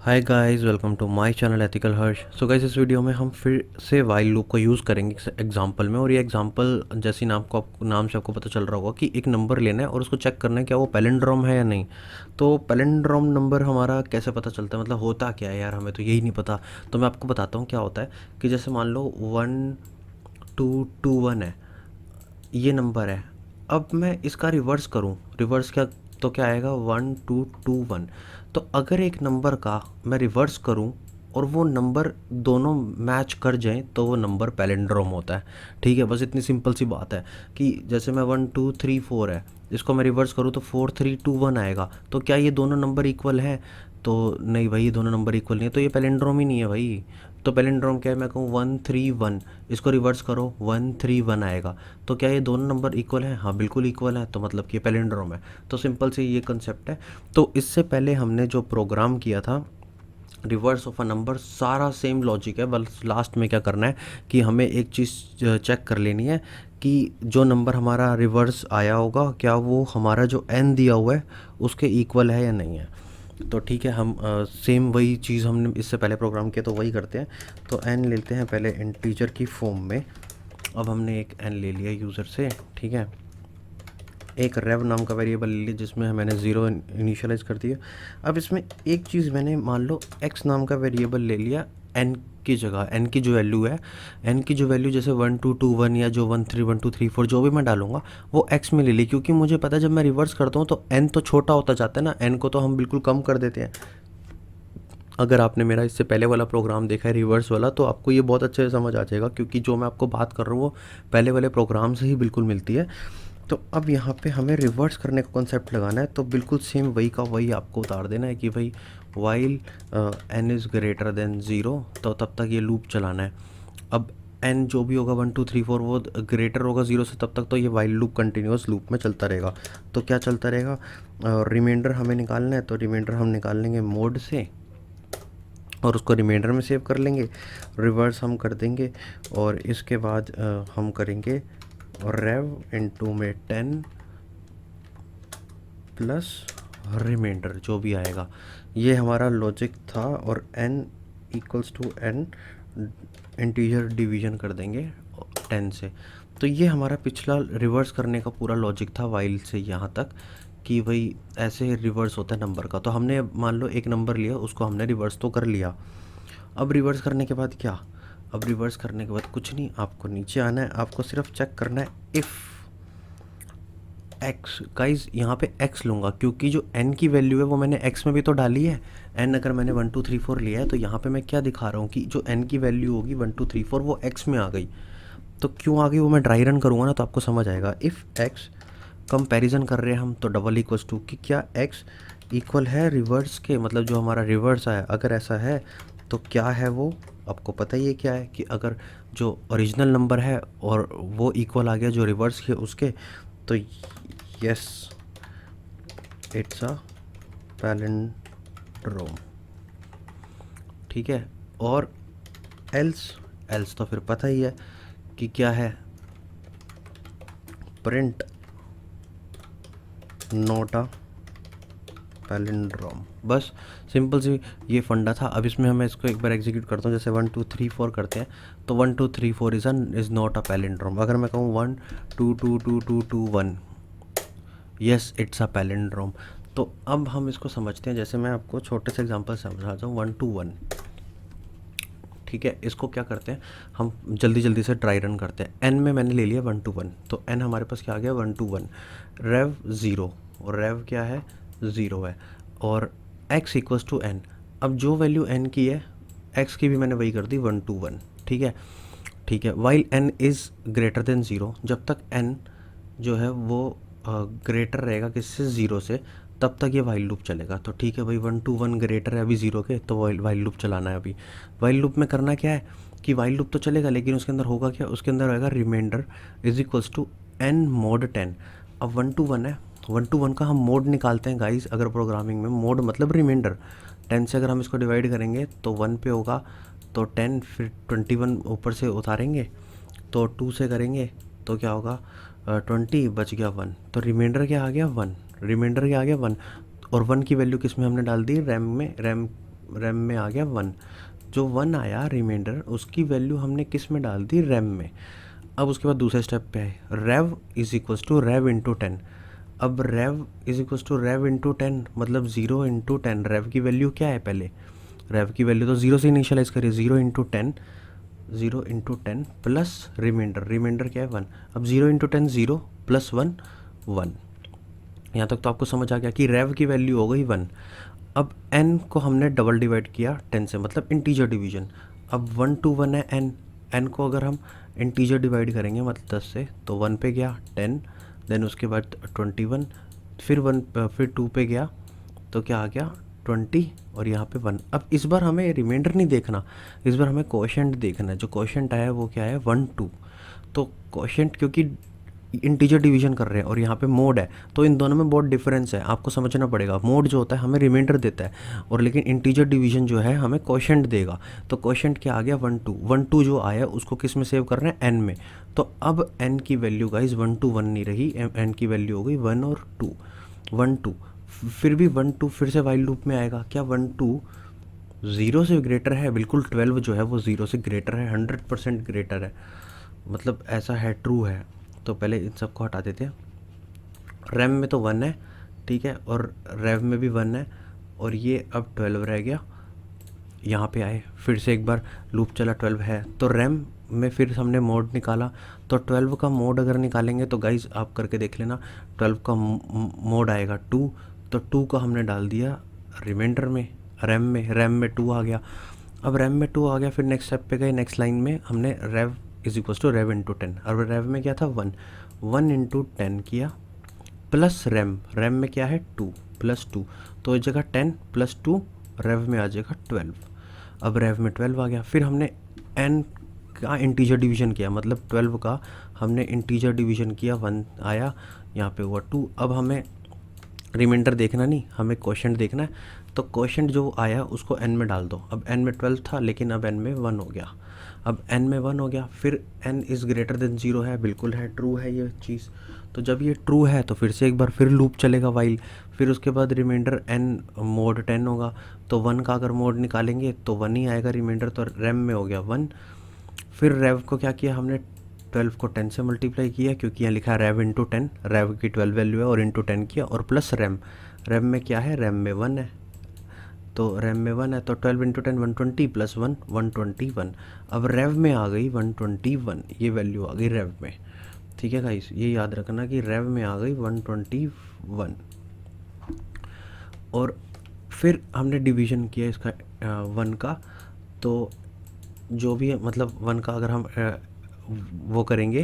Hi guys, welcome to my channel ethical Harsh. So guys, इस video में हम फिर से वाइल लूप को यूज़ करेंगे एग्जांपल में। और ये एग्जांपल जैसे नाम से आपको पता चल रहा होगा कि एक नंबर लेना है और उसको चेक करना है क्या वो पैलिंड्रोम है या नहीं। तो पैलिंड्रोम नंबर हमारा कैसे पता चलता है, मतलब होता क्या है यार, हमें तो यही नहीं पता। तो मैं आपको बताता हूँ क्या होता है कि जैसे मान लो 1221 है, ये नंबर है। अब मैं इसका रिवर्स करूं, रिवर्स क्या, तो क्या आएगा 1221। तो अगर एक नंबर का मैं रिवर्स करूं और वो नंबर दोनों मैच कर जाएं तो वो नंबर पैलिंड्रोम होता है। ठीक है, बस इतनी सिंपल सी बात है कि जैसे मैं 1234 है, इसको मैं रिवर्स करूँ तो 4321 आएगा। तो क्या ये दोनों नंबर इक्वल है? तो नहीं भाई, ये दोनों नंबर इक्वल नहीं है, तो ये पैलिंड्रोम ही नहीं है भाई। तो पैलिंड्रोम क्या है, मैं कहूँ 131, इसको रिवर्स करो 131 आएगा। तो क्या ये दोनों नंबर इक्वल हैं? हाँ बिल्कुल इक्वल है, तो मतलब कि ये पैलिंड्रोम है। तो सिंपल से ये कंसेप्ट है। तो इससे पहले हमने जो प्रोग्राम किया था रिवर्स ऑफ अ नंबर, सारा सेम लॉजिक है, बस लास्ट में क्या करना है कि हमें एक चीज़ चेक कर लेनी है कि जो नंबर हमारा रिवर्स आया होगा क्या वो हमारा जो n दिया हुआ है उसके इक्वल है या नहीं है। तो ठीक है, हम सेम वही चीज़ हमने इससे पहले प्रोग्राम किया तो वही करते हैं। तो n लेते हैं पहले इंटीजर की फॉर्म में। अब हमने एक n ले लिया यूज़र से, ठीक है। एक रेव नाम का वेरिएबल ले लिया जिसमें मैंने ज़ीरो इनिशियलाइज़ कर दिया। अब इसमें एक चीज़ मैंने मान लो x नाम का वेरिएबल ले लिया n की जगह। n की जो वैल्यू है, n की जो वैल्यू जैसे 1221 या जो 131234 जो भी मैं डालूंगा वो x में ले ली, क्योंकि मुझे पता है जब मैं रिवर्स करता हूँ तो n तो छोटा होता जाता है ना, n को तो हम बिल्कुल कम कर देते हैं। अगर आपने मेरा इससे पहले वाला प्रोग्राम देखा है रिवर्स वाला तो आपको ये बहुत अच्छे से समझ आ जाएगा, क्योंकि जो मैं आपको बात कर रहा हूँ वो पहले वाले प्रोग्राम से ही बिल्कुल मिलती है। तो अब यहाँ पे हमें रिवर्स करने का कॉन्सेप्ट लगाना है, तो बिल्कुल सेम वही का वही आपको उतार देना है कि भाई while n is greater than zero, तो तब तक ये लूप चलाना है। अब n जो भी होगा 1234 वो ग्रेटर होगा ज़ीरो से तब तक, तो ये वाइल लूप कंटिन्यूस लूप में चलता रहेगा। तो क्या चलता रहेगा, रिमाइंडर हमें निकालना है, तो रिमाइंडर हम निकाल लेंगे मोड से और उसको रिमाइंडर में सेव कर लेंगे। रिवर्स हम कर देंगे और इसके बाद हम करेंगे रेव इनटू में 10 प्लस रिमाइंडर जो भी आएगा। ये हमारा लॉजिक था। और n equals to n integer division कर देंगे 10 से। तो ये हमारा पिछला रिवर्स करने का पूरा लॉजिक था वाइल से यहाँ तक कि भाई ऐसे रिवर्स होता है नंबर का। तो हमने मान लो एक नंबर लिया, उसको हमने रिवर्स तो कर लिया। अब रिवर्स करने के बाद क्या, अब रिवर्स करने के बाद कुछ नहीं, आपको नीचे आना है, आपको सिर्फ चेक करना है इफ़ एक्स। गाइज यहाँ पे एक्स लूँगा क्योंकि जो एन की वैल्यू है वो मैंने एक्स में भी तो डाली है। एन अगर मैंने 1234 लिया है तो यहाँ पे मैं क्या दिखा रहा हूँ कि जो एन की वैल्यू होगी 1234 वो एक्स में आ गई। तो क्यों आ गई वो मैं ड्राई रन करूँगा ना तो आपको समझ आएगा। इफ़ एक्स, कंपैरिजन कर रहे हैं हम, तो डबल इक्वल्स टू कि क्या एक्स इक्वल है रिवर्स के, मतलब जो हमारा रिवर्स आया अगर ऐसा है तो क्या है वो। आपको पता ही है क्या है कि अगर जो ओरिजिनल नंबर है और वो इक्वल आ गया जो रिवर्स के उसके, तो यस इट्स अ पैलिंड्रोम। ठीक है। और एल्स, एल्स तो फिर पता ही है कि क्या है, प्रिंट नोट अ पैलिंड्रोम। बस सिंपल सी ये फंडा था। अब इसमें मैं इसको एक बार एग्जीक्यूट करता हूँ, जैसे 1234 करते हैं तो 1234 इज़ नॉट अ पैलिंड्रोम। अगर मैं कहूँ 12222221, यस इट्स अ पैलिंड्रोम। तो अब हम इसको समझते हैं, जैसे मैं आपको छोटे से एग्जांपल समझाता हूँ 121। ठीक है, इसको क्या करते हैं हम जल्दी जल्दी से ट्राई रन करते हैं। एन में मैंने ले लिया 121, तो एन हमारे पास क्या आ गया 121। रेव ज़ीरो, और रेव क्या है ज़ीरो है, और एक्स इक्वल्स टू एन। अब जो वैल्यू एन की है एक्स की भी मैंने वही कर दी 121। ठीक है, ठीक है। While N is greater than zero, जब तक एन जो है वो ग्रेटर रहेगा किससे, ज़ीरो से, तब तक ये वाइल लूप चलेगा। तो ठीक है भाई 121 ग्रेटर है अभी ज़ीरो के, तो वाइल लूप चलाना है अभी। वाइल लूप में करना क्या है कि वाइल लूप तो चलेगा लेकिन उसके अंदर होगा क्या, उसके अंदर होगा remainder is equals to N mod 10। अब 121 है, 121 का हम मोड निकालते हैं गाइस। अगर प्रोग्रामिंग में मोड मतलब रिमाइंडर, 10 से अगर हम इसको डिवाइड करेंगे तो 1 पे होगा, तो 10 फिर 21 ऊपर से उतारेंगे तो 2 से करेंगे तो क्या होगा 20, बच गया 1। तो रिमाइंडर क्या आ गया 1, रिमाइंडर क्या आ गया 1। और 1 की वैल्यू किस में हमने डाल दी, रैम में, रैम रैम में आ गया 1। जो 1 आया रिमाइंडर, उसकी वैल्यू हमने किस में डाल दी, रैम में। अब उसके बाद दूसरे स्टेप पे आए, rev is equals to rev into 10। अब rev is equals to rev into 10 मतलब 0 इंटू 10। रेव की वैल्यू क्या है, पहले रेव की वैल्यू तो 0 से इनिशियलाइज करिए, 0 into 10, 0 into 10 plus remainder, remainder क्या है 1। अब 0 इंटू 10 0 प्लस 1 1। यहाँ तक तो आपको समझ आ गया कि रेव की वैल्यू हो गई 1। अब n को हमने डबल डिवाइड किया 10 से, मतलब इंटीजर डिवीजन। अब 1 टू 1 है n, n को अगर हम इंटीजर डिवाइड करेंगे मतलब 10 से, तो 1 पे गया 10, देन उसके बाद 21, फिर 1 फिर 2 पे गया तो क्या आ गया 20, और यहाँ पे 1। अब इस बार हमें रिमाइंडर नहीं देखना, इस बार हमें कोशेंट देखना है। जो कोशेंट आया है वो क्या है 1 2। तो कोशेंट क्योंकि इंटीजर डिवीजन कर रहे हैं और यहाँ पे मोड है, तो इन दोनों में बहुत डिफरेंस है, आपको समझना पड़ेगा। मोड जो होता है हमें रिमाइंडर देता है, और लेकिन इंटीजर डिवीजन जो है हमें कोशेंट देगा। तो कोशेंट क्या आ गया 1 2। 1 2 जो आया उसको किस में सेव कर रहे हैं, n में। तो अब n की वैल्यू गाइज 1 2 1 नहीं रही, n की वैल्यू हो गई 1 और 2, 1 2। फिर भी 1 2 फिर से वाइल लूप में आएगा, क्या 1 2 ज़ीरो से ग्रेटर है, बिल्कुल 12 जो है वो ज़ीरो से ग्रेटर है, 100% ग्रेटर है, मतलब ऐसा है, ट्रू है। तो पहले इन सबको हटा देते हैं। रैम में तो 1 है, ठीक है, और रैव में भी 1 है, और ये अब 12 रह गया। यहाँ पे आए, फिर से एक बार लूप चला, 12 है, तो रैम में फिर हमने मोड निकाला। तो 12 का मोड अगर निकालेंगे तो गाइज आप करके देख लेना, 12 का मोड आएगा 2, तो 2 का हमने डाल दिया रिमाइंडर में, रैम में 2 आ गया। अब रैम में 2 आ गया, फिर नेक्स्ट स्टेप पे गए, नेक्स्ट लाइन में हमने rev is equals to rev into 10। और रेव में क्या था 1, 1 इंटू 10 किया प्लस रैम, रैम में क्या है 2 प्लस 2, तो इस जगह 10 प्लस 2 रेव में आ जाएगा 12। अब रेव में 12 आ गया, फिर हमने n का इंटीजर डिवीजन किया, मतलब 12 का हमने इंटीजर डिवीजन किया, 1 आया, यहाँ पे हुआ 2। अब हमें रिमाइंडर देखना नहीं, हमें क्वोशेंट देखना है। तो क्वोशेंट जो आया उसको n में डाल दो। अब n में 12 था, लेकिन अब n में 1 हो गया। अब n में 1 हो गया, फिर n इज़ ग्रेटर देन 0 है, बिल्कुल है, ट्रू है ये चीज़। तो जब ये ट्रू है तो फिर से एक बार फिर लूप चलेगा वाइल, फिर उसके बाद रिमाइंडर n मोड 10 होगा। तो 1 का अगर मोड निकालेंगे तो 1 ही आएगा रिमाइंडर, तो रैम में हो गया 1। फिर रेव को क्या किया हमने, 12 को 10 से मल्टीप्लाई किया, क्योंकि यहाँ लिखा है रेव इंटू 10, रेव की 12 वैल्यू है, और इंटू 10 किया, और प्लस रैम, रैम में क्या है, रैम में 1 है, तो रैम में 1 है, तो 12 इंटू 10 120 प्लस 1 121। अब रेव में आ गई 121, ये वैल्यू आ गई रेव में, ठीक है गाइस, ये याद रखना कि रेव में आ गई 121। और फिर हमने डिवीजन किया इसका 1 का, तो जो भी है, मतलब 1 का अगर हम वो करेंगे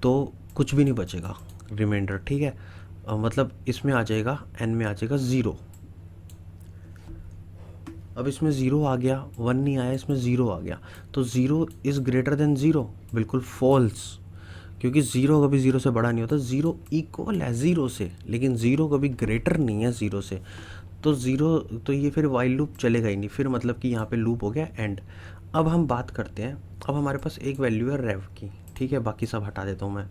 तो कुछ भी नहीं बचेगा रिमाइंडर, ठीक है। मतलब इसमें आ जाएगा, n में आ जाएगा 0। अब इसमें 0 आ गया, 1 नहीं आया, इसमें 0 आ गया, तो 0 इज़ ग्रेटर देन 0, बिल्कुल फॉल्स, क्योंकि 0 कभी 0 से बड़ा नहीं होता। 0 इक्वल है 0 से, लेकिन 0 कभी ग्रेटर नहीं है 0 से। तो 0, तो ये फिर वाइल लूप चलेगा ही नहीं, फिर मतलब कि यहाँ पे लूप हो गया एंड। अब हम बात करते हैं, अब हमारे पास एक वैल्यू है रेव की, ठीक है, बाकी सब हटा देता हूँ मैं,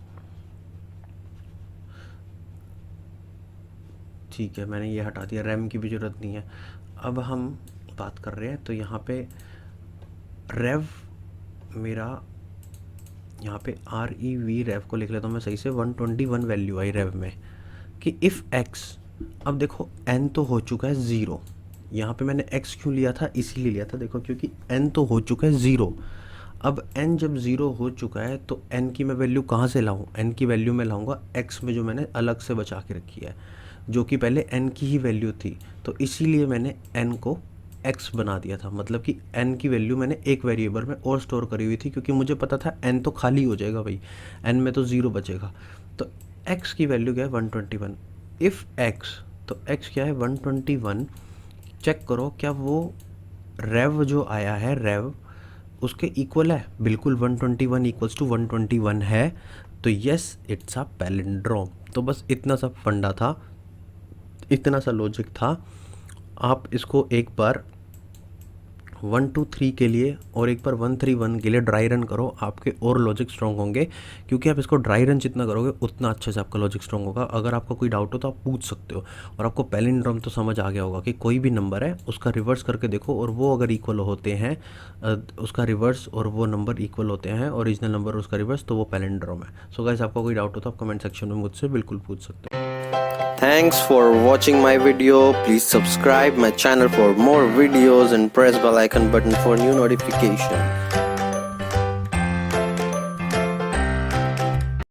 ठीक है, मैंने ये हटा दिया, रैम की भी ज़रूरत नहीं है। अब हम बात कर रहे हैं, तो यहाँ पे रेव मेरा, यहाँ पे आर ई वी रेव को लिख लेता हूँ मैं सही से, 121 वैल्यू आई रेव में, कि इफ़ एक्स, अब देखो n तो हो चुका है 0, यहाँ पे मैंने x क्यों लिया था, इसीलिए लिया था, देखो क्योंकि n तो हो चुका है 0। अब n जब 0 हो चुका है तो n की मैं वैल्यू कहाँ से लाऊँ, n की वैल्यू मैं लाऊँगा x में, जो मैंने अलग से बचा के रखी है, जो कि पहले n की ही वैल्यू थी, तो इसीलिए मैंने n को x बना दिया था। मतलब कि n की वैल्यू मैंने एक वेरिएबल में और स्टोर करी हुई थी, क्योंकि मुझे पता था n तो खाली हो जाएगा भाई, n में तो 0 बचेगा। तो x की वैल्यू क्या है 121, इफ़ x, तो x क्या है 121। चेक करो क्या वो रेव जो आया है, रेव उसके इक्वल है, बिल्कुल 121 इक्वल्स टू 121 है, तो यस इट्स अ पैलिंड्रोम। तो बस इतना सा फंडा था, इतना सा लॉजिक था। आप इसको एक बार 1 2 3 के लिए और एक बार 1 3 1 के लिए ड्राई रन करो, आपके और लॉजिक स्ट्रॉन्ग होंगे, क्योंकि आप इसको ड्राई रन जितना करोगे उतना अच्छे से आपका लॉजिक स्ट्रॉन्ग होगा। अगर आपका कोई डाउट हो तो आप पूछ सकते हो। और आपको पैलिंड्रोम तो समझ आ गया होगा कि कोई भी नंबर है उसका रिवर्स करके देखो, और वो अगर इक्वल होते हैं उसका रिवर्स और वो नंबर इक्वल होते हैं ओरिजिनल नंबर और उसका रिवर्स, तो वो पैलिंड्रोम है। सो गाइस, आपका कोई डाउट हो तो आप कमेंट सेक्शन में मुझसे बिल्कुल पूछ सकते हो। Thanks for watching my video. Please subscribe my channel for more videos and press bell icon button for new notification.